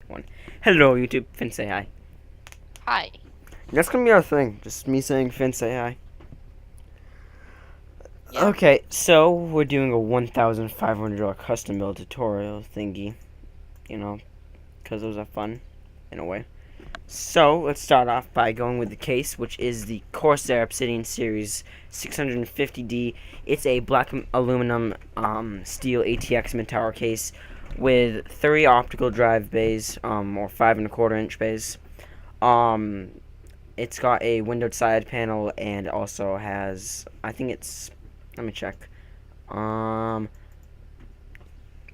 One. Hello, YouTube. Finn, say hi. Hi. That's gonna be our thing. Just me saying, Finn, say hi. Yeah. Okay, so we're doing a $1,500 custom build tutorial thingy. You know, because those are fun, in a way. So let's start off by going with the case, which is the Corsair Obsidian Series 650D. It's a black aluminum steel ATX mid-tower case with 3 optical drive bays, or 5 1/4 inch bays. Um, it's got a windowed side panel and also has, I think it's, let me check. Um,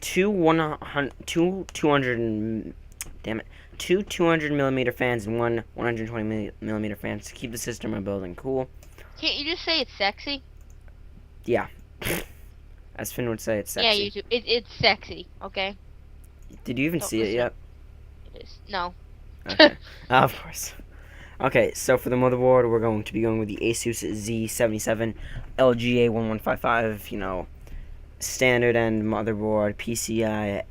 two 100, two 200, damn it, two 200 millimeter fans and one 120 millimeter fans to keep the system of building cool. Can't you just say it's sexy? Yeah, as Finn would say, it's Yeah, sexy. YouTube. It's sexy. Okay. Did you even Don't see it listen to yet? it is. No. Okay, of course. Okay, so for the motherboard, we're going to be going with the Asus Z77 LGA1155. Standard end motherboard, PCI,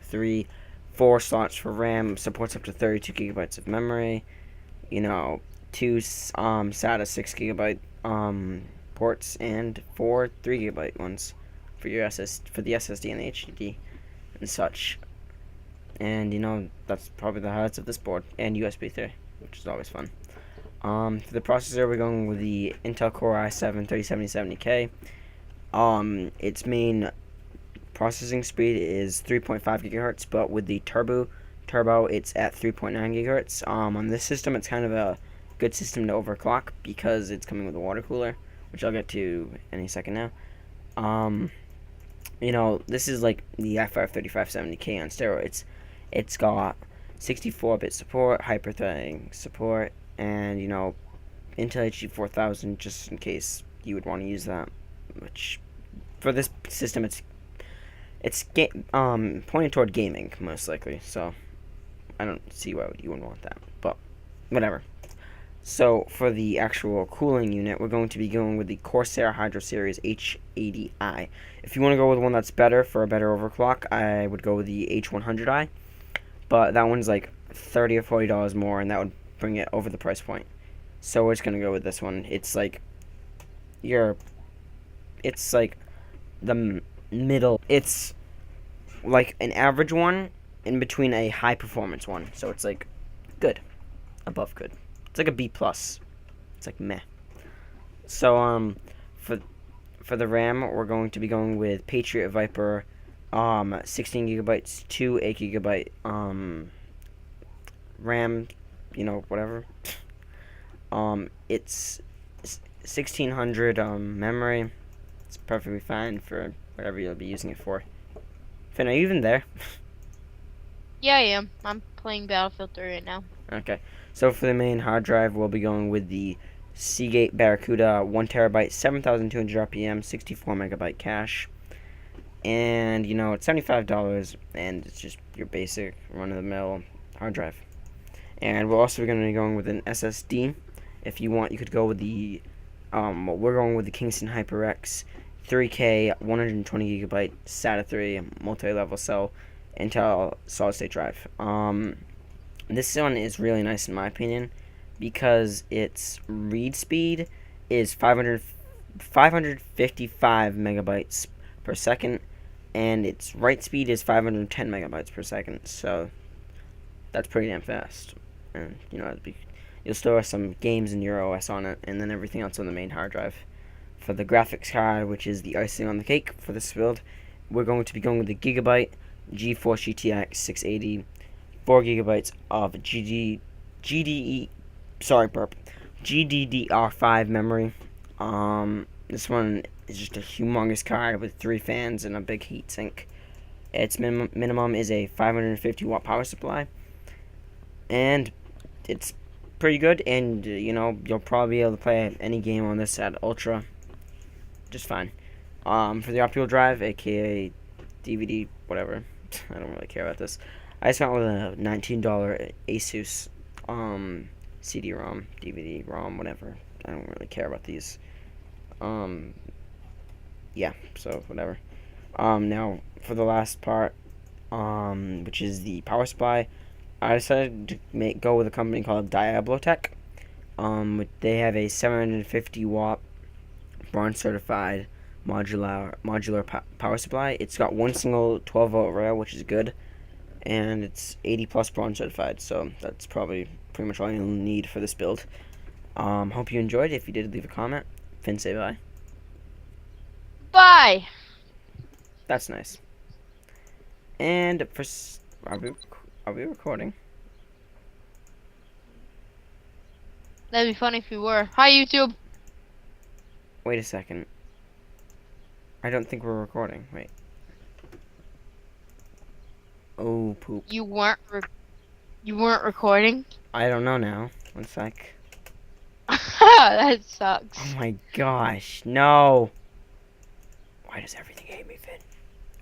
3, 4 slots for RAM, supports up to 32 gigabytes of memory. Two SATA 6 GB ports and 4 3 GB ones for your for the SSD and the HDD and such. And that's probably the highlights of this board, and USB 3, which is always fun. For the processor, we're going with the Intel Core i7-3070K. Its main processing speed is 3.5 gigahertz, but with the turbo, it's at 3.9 gigahertz. On this system, it's kind of a good system to overclock because it's coming with a water cooler, which I'll get to any second now. Um, this is like the i5-3570K on steroids. It's got 64-bit support, hyper-threading support, and Intel HD 4000 just in case you would want to use that. Which for this system, it's pointed toward gaming most likely. So I don't see why you wouldn't want that, but whatever. So for the actual cooling unit, we're going to be going with the Corsair Hydro Series H80i. If you want to go with one that's better for a better overclock, I would go with the H100i. But that one's like $30 or $40 more, and that would bring it over the price point. So we're just gonna go with this one. Your, it's like the middle. It's like an average one in between a high performance one. So it's like good, above good. It's like a B plus. It's like meh. So for the RAM, we're going to be going with Patriot Viper, 16 gigabytes, 8 GB RAM, whatever. It's 1600 memory. It's perfectly fine for whatever you'll be using it for. Finn, are you even there? Yeah, I am. I'm playing Battlefield 3 right now. Okay. So for the main hard drive, we'll be going with the Seagate Barracuda 1 TB, 7,200 RPM, 64 megabyte cache. And, it's $75, and it's just your basic run-of-the-mill hard drive. And we're also going to be going with an SSD. If you want, you could go with we're going with the Kingston HyperX 3K 120 gigabyte SATA 3 multi-level cell Intel solid state drive. This one is really nice in my opinion because its read speed is 555 megabytes per second, and its write speed is 510 megabytes per second. So that's pretty damn fast. And you'll store some games in your OS on it, and then everything else on the main hard drive. For the graphics card, which is the icing on the cake for this build, we're going to be going with the Gigabyte GeForce GTX 680, 4 gigabytes of GDDR5 memory. This one is just a humongous card with 3 fans and a big heatsink. Its minimum is a 550 watt power supply, and it's pretty good. And you'll probably be able to play any game on this at ultra just fine. For the optical drive, aka DVD, whatever, I don't really care about this. I just went with a $19 Asus CD-ROM, DVD-ROM, whatever. I don't really care about these. Yeah, so whatever. Now for the last part, which is the power supply. I decided to go with a company called Diablotech. They have a 750 watt bronze certified modular power supply. It's got one single 12 volt rail, which is good, and it's 80 plus bronze certified. So that's probably pretty much all you'll need for this build. Hope you enjoyed. If you did, leave a comment. Finn, say bye. Bye. That's nice. And are we recording? That'd be funny if we were. Hi, YouTube. Wait a second. I don't think we're recording. Wait. Oh, poop. You weren't recording. I don't know now. One sec. That sucks. Oh my gosh. No. Why does everything hate me, Finn?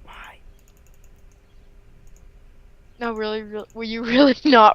Why? No, really, were you really not